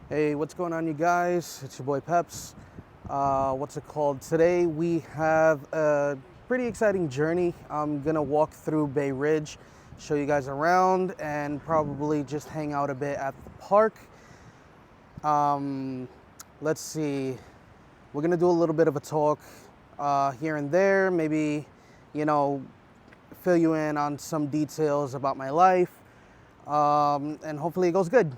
Hey, what's going on, you guys? It's your boy Peps. Today we have a pretty exciting journey. I'm gonna walk through Bay Ridge, show you guys around, and probably just hang out a bit at the park. Let's see. We're gonna do a little bit of a talk here and there. Maybe, fill you in on some details about my life, and hopefully it goes good.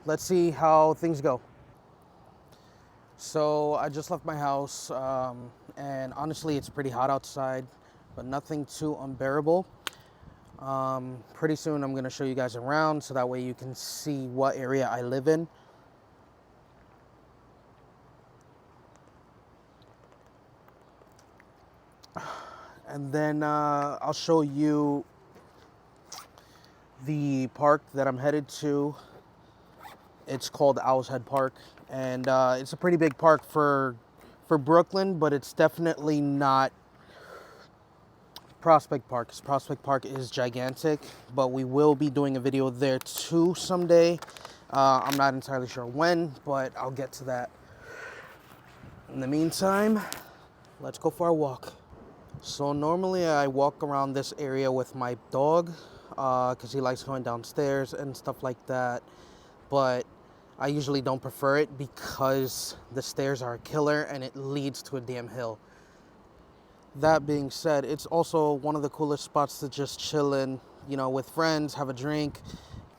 Let's see how things go. So I just left my house, and honestly, it's pretty hot outside, but nothing too unbearable. Pretty soon, I'm gonna show you guys around, so that way you can see what area I live in. And then I'll show you the park that I'm headed to. It's called Owl's Head Park, and it's a pretty big park for Brooklyn, but it's definitely not Prospect Park, because Prospect Park is gigantic, but we will be doing a video there too someday. I'm not entirely sure when, but I'll get to that. In the meantime, let's go for a walk. So normally I walk around this area with my dog, because he likes going downstairs and stuff like that, but I usually don't prefer it because the stairs are a killer and it leads to a damn hill. That being said, it's also one of the coolest spots to just chill in, with friends, have a drink.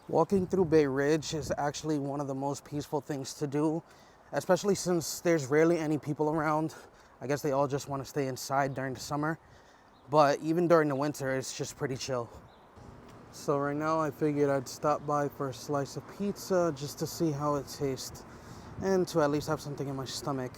Walking through Bay Ridge is actually one of the most peaceful things to do, especially since there's rarely any people around. I guess they all just want to stay inside during the summer, but even during the winter, it's just pretty chill. So right now I figured I'd stop by for a slice of pizza just to see how it tastes and to at least have something in my stomach.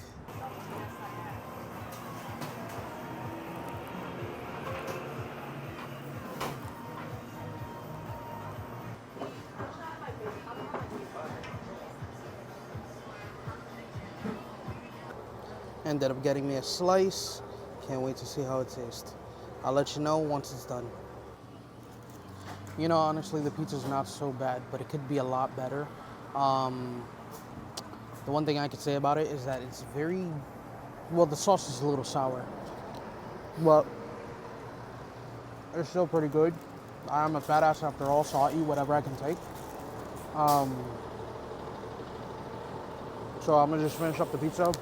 Ended up getting me a slice. Can't wait to see how it tastes. I'll let you know once it's done. Honestly, the pizza's not so bad, but it could be a lot better. The one thing I could say about it is that it's the sauce is a little sour, but it's still pretty good. I'm a fat ass after all, so I'll eat whatever I can take. So I'm gonna just finish up the pizza.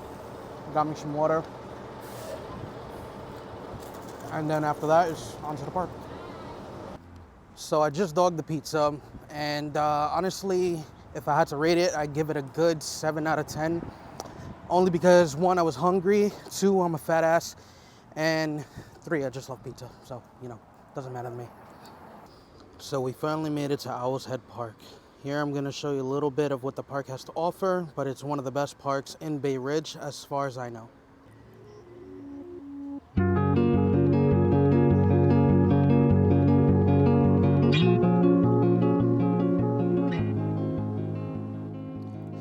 Got me some water. And then after that, it's onto the park. So I just dogged the pizza, and honestly, if I had to rate it, I'd give it a good 7 out of 10. Only because 1, I was hungry, 2, I'm a fat ass, and 3, I just love pizza. So, doesn't matter to me. So we finally made it to Owl's Head Park. Here I'm gonna show you a little bit of what the park has to offer, but it's one of the best parks in Bay Ridge as far as I know.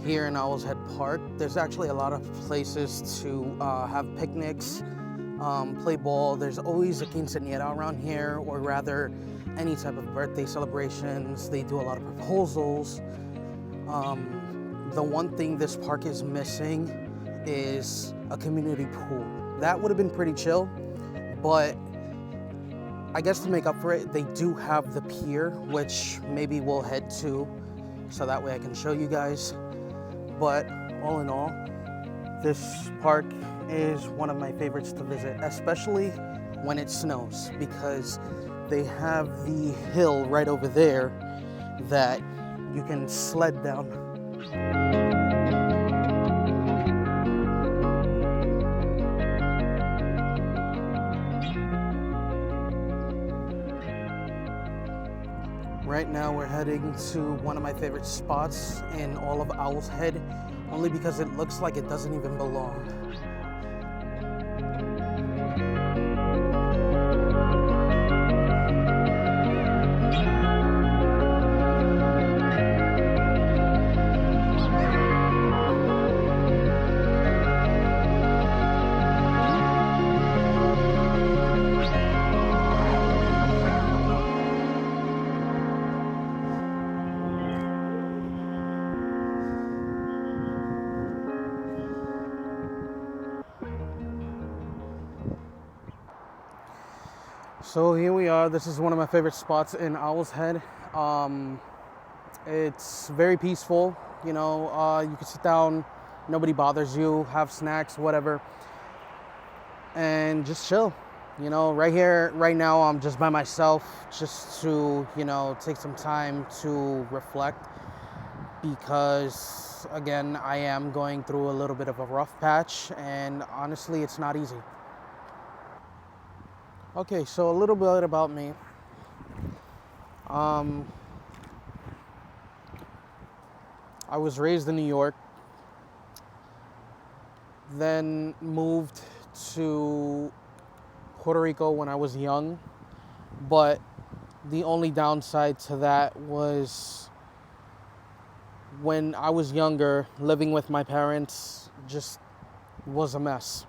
Here in Owl's Head Park, there's actually a lot of places to have picnics, play ball. There's always a quinceañera around here, or rather, any type of birthday celebrations. They do a lot of proposals. The one thing this park is missing is a community pool. That would have been pretty chill, but I guess to make up for it, they do have the pier, which maybe we'll head to, so that way I can show you guys. But all in all, this park is one of my favorites to visit, especially when it snows, because they have the hill right over there that you can sled down. Right now we're heading to one of my favorite spots in all of Owl's Head, only because it looks like it doesn't even belong. So here we are. This is one of my favorite spots in Owl's Head. It's very peaceful. You know, you can sit down, nobody bothers you, have snacks, whatever, and just chill. You know, right here, right now, I'm just by myself, just to, you know, take some time to reflect, because again, I am going through a little bit of a rough patch, and honestly, it's not easy. Okay, so a little bit about me. Um, I was raised in New York, then moved to Puerto Rico when I was young, but the only downside to that was when I was younger, living with my parents just was a mess.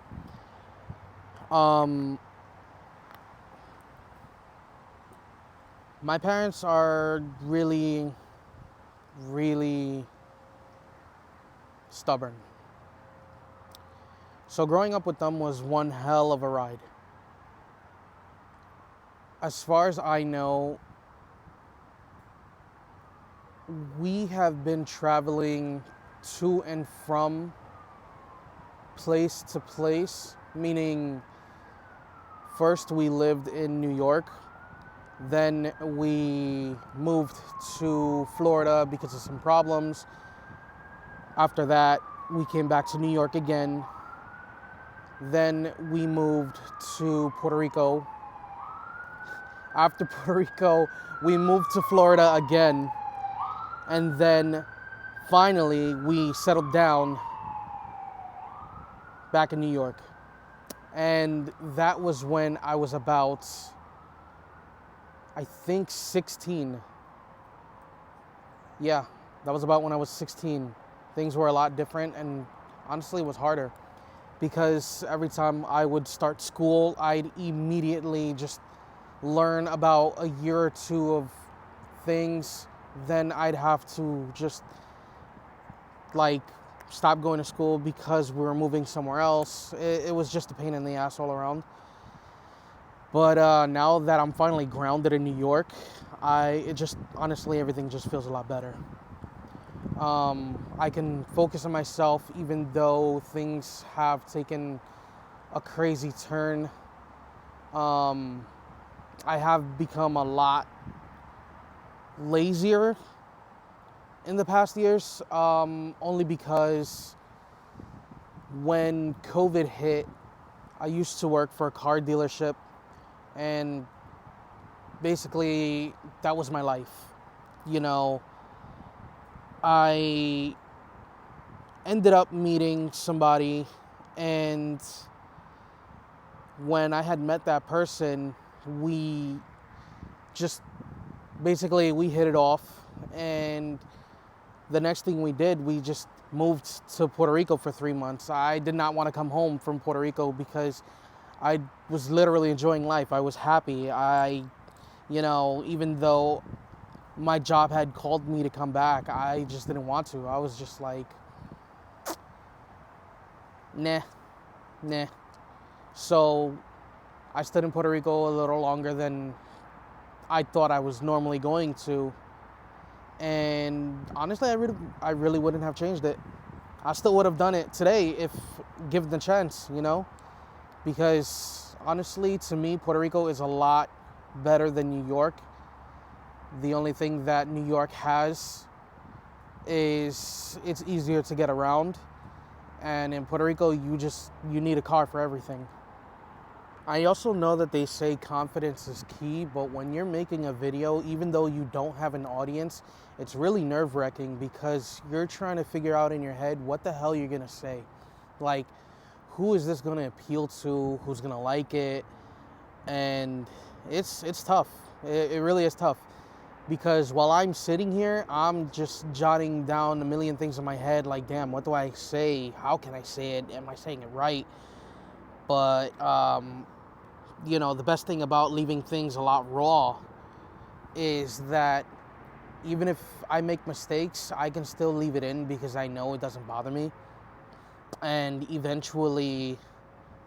My parents are really, really stubborn. So growing up with them was one hell of a ride. As far as I know, we have been traveling to and from place to place, meaning first we lived in New York, then we moved to Florida because of some problems. After that, we came back to New York again. Then we moved to Puerto Rico. After Puerto Rico, we moved to Florida again. And then finally, we settled down back in New York. And that was when I was about, I think, 16. Yeah, that was about when I was 16. Things were a lot different, and honestly, it was harder, because every time I would start school, I'd immediately just learn about a year or two of things. Then I'd have to just like stop going to school because we were moving somewhere else. It was just a pain in the ass all around. But now that I'm finally grounded in New York, honestly, everything just feels a lot better. I can focus on myself, even though things have taken a crazy turn. I have become a lot lazier in the past years, only because when COVID hit, I used to work for a car dealership, and basically that was my life. You know, I ended up meeting somebody, and when I had met that person, we just basically we hit it off, and the next thing we did, we just moved to Puerto Rico for 3 months. I did not want to come home from Puerto Rico because I was literally enjoying life. I was happy. Even though my job had called me to come back, I just didn't want to. I was just like, nah. So I stayed in Puerto Rico a little longer than I thought I was normally going to. And honestly, I really wouldn't have changed it. I still would have done it today if given the chance, you know? Because honestly, to me, Puerto Rico is a lot better than New York. The only thing that New York has is it's easier to get around. And in Puerto Rico, you need a car for everything. I also know that they say confidence is key, but when you're making a video, even though you don't have an audience, it's really nerve-wracking, because you're trying to figure out in your head what the hell you're gonna say. Like, who is this gonna appeal to? Who's gonna like it? And it's tough. It really is tough, because while I'm sitting here, I'm just jotting down a million things in my head, like, damn, what do I say? How can I say it? Am I saying it right? But the best thing about leaving things a lot raw is that even if I make mistakes, I can still leave it in because I know it doesn't bother me. And eventually,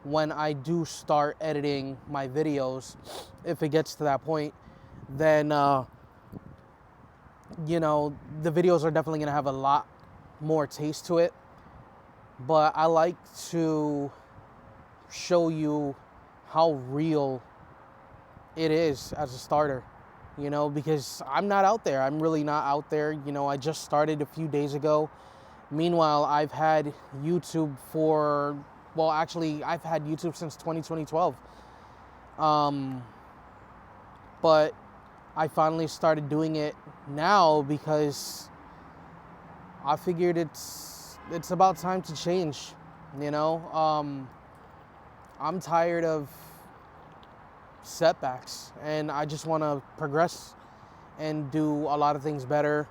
when I do start editing my videos, if it gets to that point, then you know, the videos are definitely gonna have a lot more taste to it. But I like to show you how real it is as a starter, you know, because I'm not out there. I'm really not out there. You know, I just started a few days ago. Meanwhile, I've had YouTube for, well, actually, I've had YouTube since 2012. But I finally started doing it now because I figured it's about time to change, you know. I'm tired of setbacks, and I just want to progress and do a lot of things better.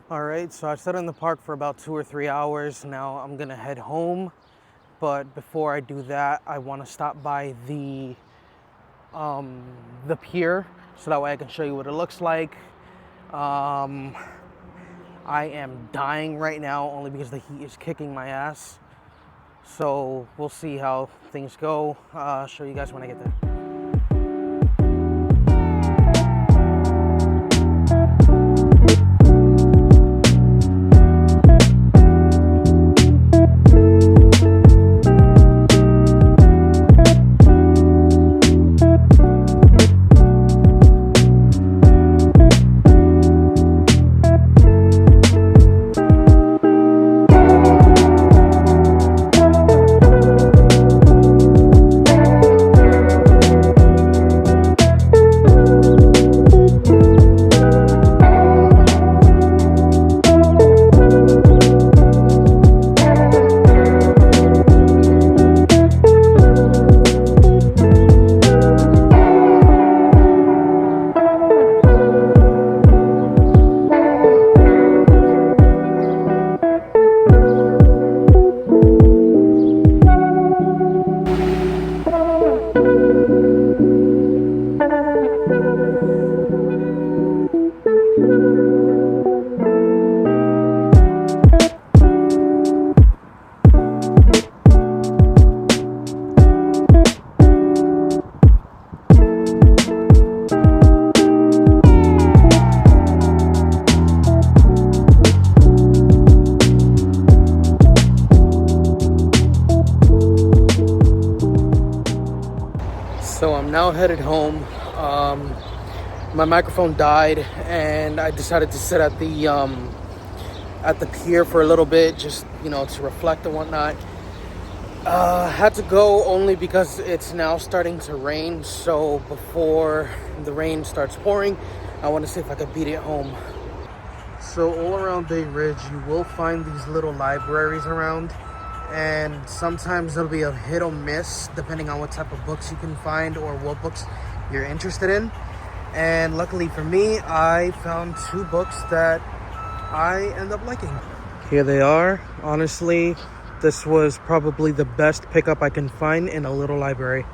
All right, so I sat in the park for about 2 or 3 hours. Now I'm gonna head home, but before I do that, I want to stop by the pier so that way I can show you what it looks like. I am dying right now only because the heat is kicking my ass. So we'll see how things go. I'll show you guys when I get there. So I'm now headed home. My microphone died, and I decided to sit at the pier for a little bit, just, you know, to reflect and whatnot. Had to go only because it's now starting to rain. So before the rain starts pouring, I want to see if I could beat it home. So all around Bay Ridge, you will find these little libraries around. And sometimes it'll be a hit or miss depending on what type of books you can find or what books you're interested in. And luckily for me, I found 2 books that I end up liking. Here they are. Honestly, this was probably the best pickup I can find in a little library.